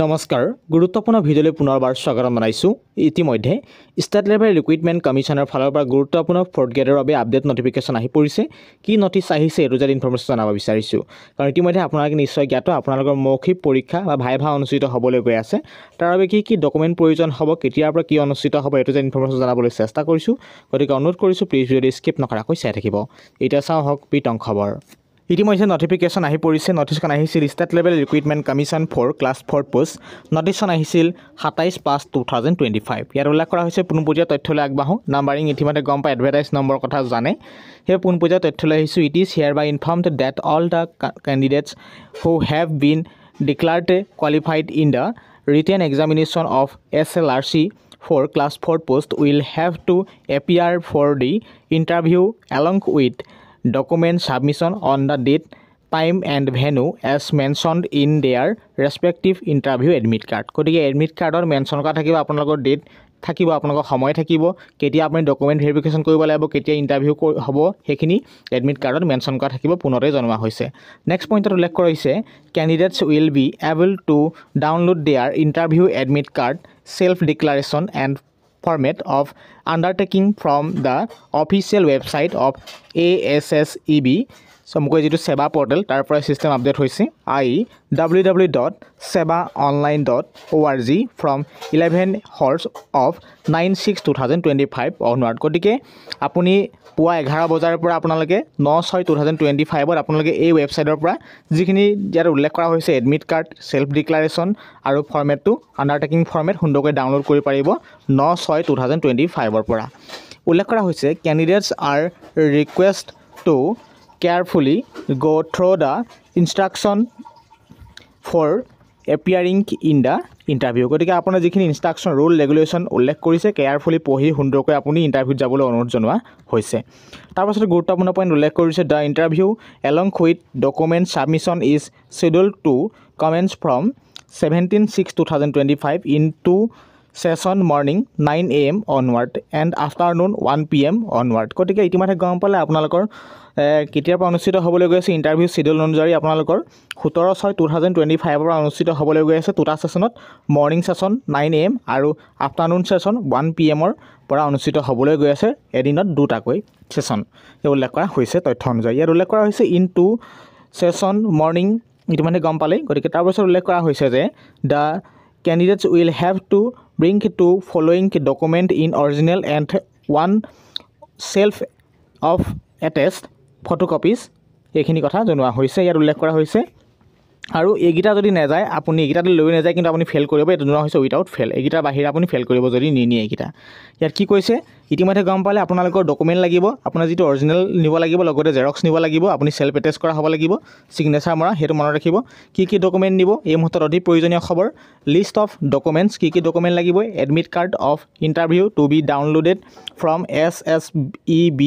নমস্কাৰ গুৰুত্বপূৰ্ণ ভিডিঅ'লৈ পুনৰবাৰ স্বাগতম জনাইছোঁ ইতিমধ্যে ষ্টেট লেভেল ৰিক্ৰুইটমেণ্ট কমিশ্যনৰ ফালৰ পৰা গুৰুত্বপূৰ্ণ ফৰ্থ গ্ৰেডৰ বাবে আপডেট নটিফিকেশ্যন আহি পৰিছে কি নটিছ আহিছে এইটো যদি ইনফৰমেশ্যন জনাব বিচাৰিছোঁ কাৰণ ইতিমধ্যে আপোনালোকে নিশ্চয় জ্ঞাত আপোনালোকৰ মৌখিক পৰীক্ষা বা ভাইভা অনুষ্ঠিত হ'বলৈ গৈ আছে তাৰ বাবে কি ডকুমেণ্ট প্ৰয়োজন হ'ব কেতিয়াৰ পৰা কি অনুষ্ঠিত হ'ব এইটো যে ইনফৰমেশ্যন জনাবলৈ চেষ্টা কৰিছোঁ গতিকে অনুৰোধ কৰিছোঁ প্লিজ ভিডিঅ'টো স্কিপ নকৰাকৈ চাই থাকিব এতিয়া চাওঁ হওক বিতং খবৰ ইতিমধ্যে নটিফিকেশ্যন আহি পৰিছে নটিছখন আহিছিল state level recruitment commission for class 4 post নটিছখন আহিছিল 27/5/2025 ইয়াত উল্লেখ কৰা হৈছে পোনপটীয়া তথ্যলৈ আগবাঢ়োঁ নাম্বাৰিং ইতিমধ্যে গম পাই এডভাৰটাইজ নম্বৰ কথা জানে সেই পোনপটীয়া তথ্যলৈ আহিছোঁ it is hereby informed that all the candidates who have been declared qualified in the written examination of SLRC for class 4 post will have to appear for the interview along with document submission on the date, time and venue as mentioned in their respective interview admit card. গতিকে admit কাৰ্ডৰ mention কৰা থাকিব আপোনালোকৰ date থাকিব আপোনালোকৰ সময় থাকিব কেতিয়া আপুনি ডকুমেণ্ট ভেৰিফিকেশ্যন কৰিব লাগিব কেতিয়া ইণ্টাৰভিউ হ'ব সেইখিনি এডমিট কাৰ্ডত মেনশ্যন কৰা থাকিব পুনৰে জনোৱা হৈছে নেক্সট পইণ্টত উল্লেখ কৰা হৈছে candidates will be able to download their interview admit card self declaration and format of undertaking from the official website of ASSEB চমুকৈ যিটো সেৱা পৰ্টেল তাৰ পৰা সিস্টেম আপডেট হৈছে www.sebaonline.org from 11 hours of 9/6/2025 onward গতিকে আপুনি পুৱা 11 বজাৰ পৰা আপোনালোকে 9/6/2025 ত আপোনালোকে এই ৱেবছাইটৰ পৰা যিখিনি ইয়াত উল্লেখ কৰা হৈছে এডমিট কাৰ্ড সেলফ ডিক্লাৰেশ্যন আৰু ফৰ্মেটটো আণ্ডাৰটেকিং ফৰ্মেট সুন্দৰকৈ ডাউনলোড কৰিব পাৰিব 9/6/2025 ৰ পৰা উল্লেখ কৰা হৈছে candidates are request to carefully go through the instruction for appearing in the interview গতিকে আপোনাৰ যিখিনি ইনষ্ট্ৰাকশ্যন ৰুল ৰেগুলেশ্যন উল্লেখ কৰিছে কেয়াৰফুলি পঢ়ি সুন্দৰকৈ আপুনি ইণ্টাৰভিউত যাবলৈ অনুৰোধ জনোৱা হৈছে তাৰপাছত গুৰুত্বপূৰ্ণ পইণ্ট উল্লেখ কৰিছে the interview along with document submission is scheduled to commence from 17/6/2025 in 2 session morning 9 AM onward and afternoon 1 PM onward গতিকে ইতিমধ্যে গম পালে আপোনালোকৰ কেতিয়াৰ পৰা অনুষ্ঠিত হ'বলৈ গৈ আছে ইণ্টাৰভিউ শিডিউল অনুযায়ী আপোনালোকৰ 17/6/2025 পৰা অনুষ্ঠিত হ'বলৈ গৈ আছে দুটা সেশনত মৰ্নিং সেশন 9 AM আৰু আফটাৰনুন সেশন 1 PM ৰ পৰা অনুষ্ঠিত হ'বলৈ গৈ আছে এদিনত দুটাকৈ সেশন এই উল্লেখ কৰা হৈছে তথ্য অনুযায়ী ইয়াত উল্লেখ কৰা হৈছে ইন 2 সেশন মৰ্নিং ইতিমধ্যে গম পালে গতিকে তাৰ পাছত উল্লেখ কৰা হৈছে যে the candidates will have to bring to following document in original and one self of attest photocopies এইখিনি কথা জনোৱা হৈছে ইয়াত উল্লেখ কৰা হৈছে আৰু এইগিটা যদি নেযায় আপুনি এইগিটাতে লৈ নেযায় কিন্তু আপুনি ফেল কৰিব এইটো জনোৱা হৈছে উইদাউট ফেল এইগিটাৰ বাহিৰে আপুনি ফেল কৰিব যদি নিনিয়ে এইগিটা ইয়াত কি কৈছে ইতিমধ্যে গম পালে আপোনালোকৰ ডকুমেণ্ট লাগিব আপোনাৰ যিটো অৰিজিনেল নিব লাগিব লগতে জেৰক্স নিব লাগিব আপুনি সেলফ এটেষ্ট কৰা হ'ব লাগিব সিগনেচাৰ মৰা সেইটো মনত ৰাখিব কি ডকুমেণ্ট নিব এই মুহূৰ্তত অতি প্ৰয়োজনীয় খবৰ লিষ্ট অফ ডকুমেণ্টছ কি ডকুমেণ্ট লাগিব admit card of interview to be downloaded from SSEB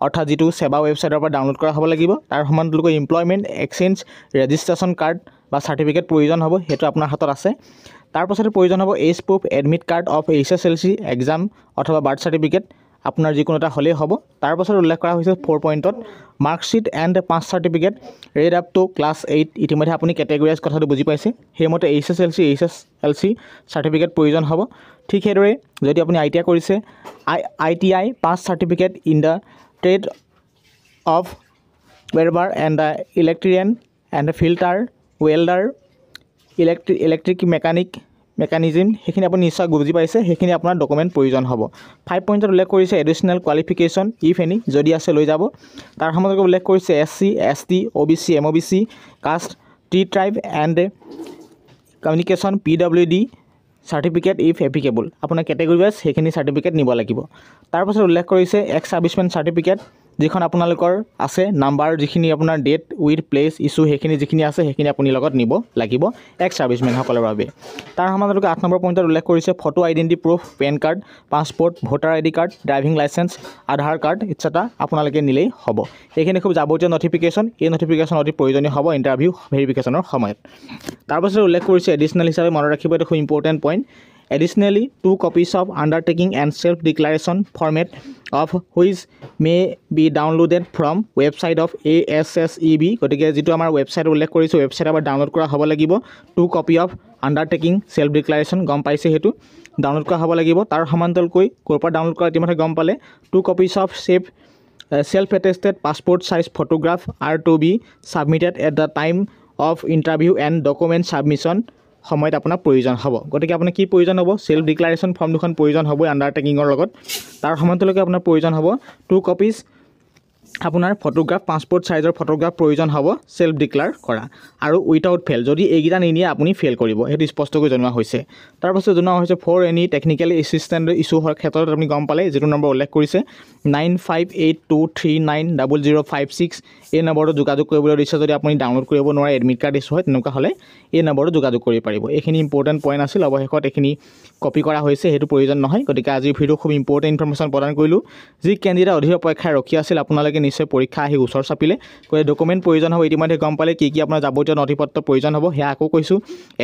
অৰ্থাৎ যিটো সেৱা ৱেবছাইটৰ পৰা ডাউনলোড কৰা হ'ব লাগিব তাৰ সমান্তৰালকৈ এমপ্লয়মেণ্ট এক্সচেঞ্জ ৰেজিষ্ট্ৰেশ্যন কাৰ্ড বা চাৰ্টিফিকেট প্ৰয়োজন হ'ব সেইটো আপোনাৰ হাতত আছে তাৰ পাছতে প্ৰয়োজন হ'ব age proof admit card of HSLC exam অথবা বাৰ্থ চাৰ্টিফিকেট আপোনাৰ যিকোনো এটা হ'লেই হ'ব তাৰ পাছত উল্লেখ কৰা হৈছে 4 পইণ্টত marksheet and pass certificate red up to class 8 ইতিমধ্যে আপুনি কেটেগৰাইজ কথাটো বুজি পাইছে সেইমতে HSLC চাৰ্টিফিকেট প্ৰয়োজন হ'ব ঠিক সেইদৰে যদি আপুনি ITI কৰিছে ITI pass certificate in the trade of barber and the electrician and the filter welder electric mechanism সেইখিনি আপুনি নিশ্চয় বুজি পাইছে সেইখিনি আপোনাৰ ডকুমেণ্ট প্ৰয়োজন হ'ব 5 পইণ্টত উল্লেখ কৰিছে এডিশনাল কোৱালিফিকেশ্যন ইফ এনি যদি আছে লৈ যাব তাৰ সমান্তৰালকৈ উল্লেখ কৰিছে SC ST OBC MOBC caste T tribe and communication PWD certificate if applicable আপোনাৰ কেটেগৰী ৱাইজ সেইখিনি চাৰ্টিফিকেট নিব লাগিব তাৰ পাছত উল্লেখ কৰিছে এক্স সাৰ্ভিসমেন চাৰ্টিফিকেট যিখন আপোনালোকৰ আছে নাম্বাৰ যিখিনি আপোনাৰ ডেট উইথ প্লেচ ইস্যু সেইখিনি যিখিনি আছে সেইখিনি আপুনি লগত নিব লাগিব এক্স সাৰ্ভিসমেন সকলৰ বাবে তাৰ সমান্তৰালকৈ 8 নম্বৰ পইণ্টত উল্লেখ কৰিছে photo identity proof PAN card passport voter ID card driving licence Aadhaar card ইত্যাদি আপোনালোকে নিলেই হ'ব এইখিনি খুব যাৱতীয় নটিফিকেশ্যন এই নটিফিকেশ্যন অতি প্ৰয়োজনীয় হ'ব ইণ্টাৰভিউ ভেৰিফিকেশ্যনৰ সময়ত তাৰ পাছত উল্লেখ কৰিছে এডিশনাল হিচাপে মনত ৰাখিব এটা খুব important point Additionally, 2 copies of undertaking and self-declaration format of which may be downloaded from website of ASSEB. গতিকে যেটো আমাৰ ওয়েবসাইট উল্লেখ কৰিছো ওয়েবসাইট আবাৰ ডাউনলোড কৰা হ'ব লাগিব 2 copy of undertaking self declaration গম পাইছে হেতু ডাউনলোড কৰা হ'ব লাগিব তাৰ সমান্তৰালকৈ কৰপৰা ডাউনলোড কৰা ইতিমধ্যে গম পালে 2 copies of self attested passport size photograph are to be submitted at the time of interview and document submission সময়ত আপোনাৰ প্ৰয়োজন হ'ব গতিকে আপোনাৰ কি প্ৰয়োজন হ'ব সেলফ ডিক্লাৰেচন ফৰ্ম দুখন প্ৰয়োজন হ'ব আন্ডাৰটেকিংৰ লগত তাৰ সমান্তৰালকৈ আপোনাৰ প্ৰয়োজন হ'ব 2 copies আপোনাৰ ফটোগ্ৰাফ পাসপোৰ্ট সাইজৰ ফটোগ্ৰাফ প্ৰয়োজন হ'ব সেলফ ডিক্লেয়াৰ কৰা আৰু উইথাউট ফেল যদি এইগিটা নিনিয়ে আপুনি ফেল কৰিব হেতু স্পষ্টকৈ জনোৱা হৈছে তাৰ পাছত জনোৱা হৈছে for any technical assistant issue হৰ ক্ষেত্ৰত আপুনি গম পালে যেটো নম্বৰ উল্লেখ কৰিছে 9582390056 এই নম্বৰটো যোগাযোগ কৰিবলৈ দিছে যদি আপুনি ডাউনলোড কৰিব নোৱাৰে এডমিট কাৰ্ড ইস্যু হয় তেনেকুৱা হলে এই নম্বৰটো যোগাযোগ কৰিব পাৰিব এইখিনি ইম্পৰ্টেন্ট পইণ্ট আছিল অৱশেষত এইখিনি কপি কৰা হৈছে হেতু প্ৰয়োজন নহয় গতিকে আজি ভিডিও খুব ইম্পৰ্টেন্ট ইনফৰমেশন প্ৰদান কৰিলো যি কেন্ডিডেট অধিক পৰীক্ষা ৰখি আছিল আপোনালোকে নিশ্চয় পৰীক্ষা আহি উচৰ চাপিলে কৈ ডকুমেন্ট প্ৰয়োজন হ'ব ইতিমধ্যে গম পালে কি আপোনাৰ যাৱতীয় নথিপত্ৰ প্ৰয়োজন হ'ব হেয়া আকৌ কৈছো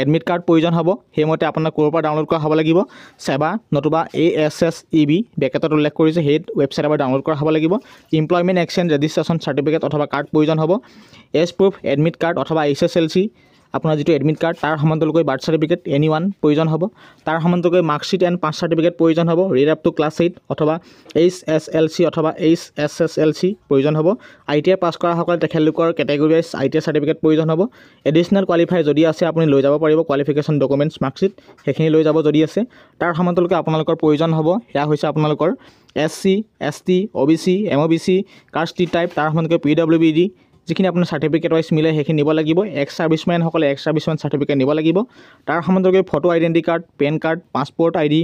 এডমিট কাৰ্ড প্ৰয়োজন হ'ব হেমতে আপোনাৰ কৰপৰা ডাউনলোড কৰা হ'ব লাগিব সেৱা নতুবা ASSEB বেকেটত উল্লেখ কৰিছে হে ওয়েবসাইট আবাৰ ডাউনলোড কৰা হ'ব লাগিব এমপ্লয়মেন্ট এক্সচেঞ্জ ৰেজিষ্ট্ৰেচন সাৰ্টিফিকেট অথবা কাৰ্ড প্ৰয়োজন হ'ব এজ প্ৰুফ এডমিট কাৰ্ড অথবা HSLC আপোনাৰ যেটো এডমিট কাৰ্ড তাৰ সমান্তৰালকৈ বাৰ্থ সাৰ্টিফিকেট এনি1 প্ৰয়োজন হ'ব তাৰ সমান্তৰালকৈ মাৰ্কশিট এণ্ড পাছ সাৰ্টিফিকেট প্ৰয়োজন হ'ব ৰিড আপ টু ক্লাছ 8 অথবা HSLC অথবা HSSLC প্ৰয়োজন হ'ব ITI পাছ কৰা সকল তেখেতলোকৰ ক্যাটাগৰী ওয়াইজ ITI সাৰ্টিফিকেট প্ৰয়োজন হ'ব এডিশনাল কোৱালিফাই যদি আছে আপুনি লৈ যাব পাৰিব কোৱালিফিকেশন ডকুমেন্টস মাৰ্কশিট হেখিনি লৈ যাব যদি আছে তাৰ সমান্তৰালকৈ আপোনালোকৰ প্ৰয়োজন হ'ব হেয়া হৈছে আপোনালোকৰ SC ST OBC MOBC caste type তাৰ সমান্তৰালকৈ PWBD যিখিনি আপোনাৰ সাৰ্টিফিকেট ওয়াইজ মিলে হেখিনি নিব লাগিব এক্স সাৰ্ভিসম্যান সকলে এক্স সাৰ্ভিসম্যান সাৰ্টিফিকেট নিব লাগিব তাৰ সমান্তৰালকৈ photo identity card PAN card passport ID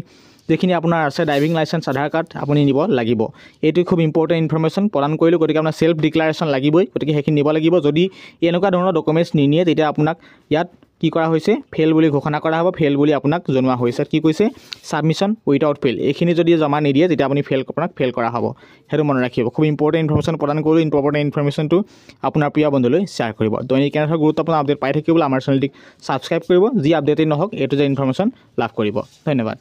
যেখিনি আপোনাৰ আছে ড্ৰাইভিং লাইসেন্স আধাৰ কাৰ্ড আপুনি নিব লাগিব এটো খুব ইম্পৰ্টেন্ট ইনফৰমেশন প্ৰদান কৰিলো গতিকে আপোনাৰ সেলফ ডিক্লাৰেচন লাগিবই গতিকে হেখিনি নিব লাগিব যদি এনেকুৱা ধৰণৰ ডকুমেন্টস নিনিয়ে তেতিয়া আপোনাক ইয়াত কি কৰা হৈছে ফেল বুলি ঘোষণা কৰা হ'ব ফেল বুলি আপোনাক জনোৱা হৈছে কি কৈছে সাবমিশন উইথাউট ফেল এইখিনি যদি জমা নিদিয়ে তেতিয়া আপুনি আপোনাক ফেল কৰা হ'ব হেতু মনত ৰাখিব খুব ইম্পৰ্টেন্ট ইনফৰমেশন প্ৰদান কৰিলো ইম্পৰ্টেন্ট ইনফৰমেশনটো আপোনাৰ প্ৰিয় বন্ধুলৈ শ্বেয়াৰ কৰিব দৈনিক কেনেধৰণৰ গুৰুত্বপূৰ্ণ আপডেট পাই থাকিবলৈ আমাৰ চেনেলটি সাবস্ক্ৰাইব কৰিব যি আপডেটেই নহওক এটো যে ইনফৰমেশন লাভ কৰিব ধন্যবাদ